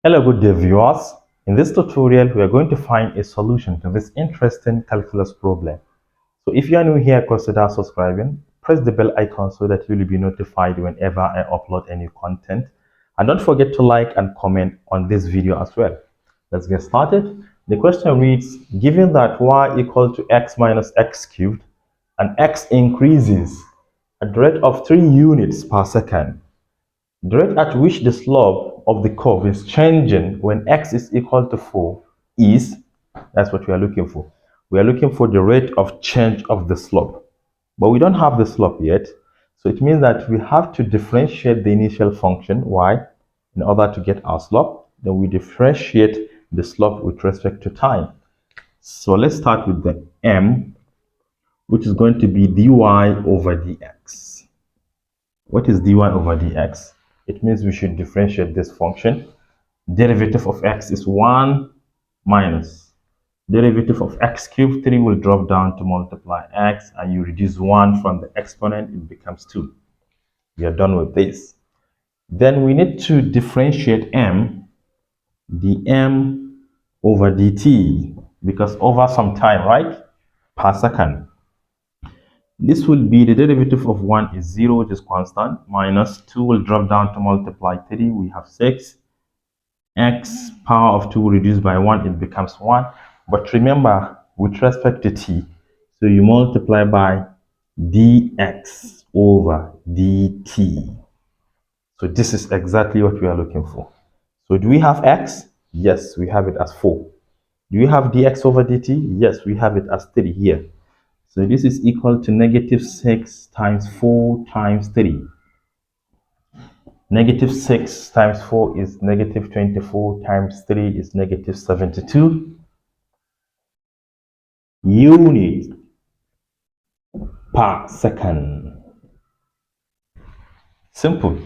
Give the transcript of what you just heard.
Hello, good day viewers. In this tutorial, we are going to find a solution to this interesting calculus problem. So if you are new here, consider subscribing. Press the bell icon so that you will be notified whenever I upload any content. And don't forget to like and comment on this video as well. Let's get started. The question reads, given that y equal to x minus x cubed and x increases at the rate of 3 units per second, the rate at which the slope of the curve is changing when x is equal to 4 is, that's what we are looking for. We are looking for the rate of change of the slope. But we don't have the slope yet. So it means that we have to differentiate the initial function y in order to get our slope. Then we differentiate the slope with respect to time. So let's start with the m, which is going to be dy over dx. What is dy over dx? It means we should differentiate this function. Derivative of x is 1 minus derivative of x cubed. 3 will drop down to multiply x, and you reduce 1 from the exponent, it becomes 2. We are done with this. Then we need to differentiate m, dm over dt, because over some time, right, per second. This will be the derivative of 1 is 0, which is constant, minus 2 will drop down to multiply 3, we have 6. X power of 2 reduced by 1, it becomes 1. But remember, with respect to t, so you multiply by dx over dt. So this is exactly what we are looking for. So do we have x? Yes, we have it as 4. Do we have dx over dt? Yes, we have it as 3 here. So this is equal to negative 6 times 4 times 3. Negative 6 times 4 is negative 24 times 3 is negative 72 units per second. Simple.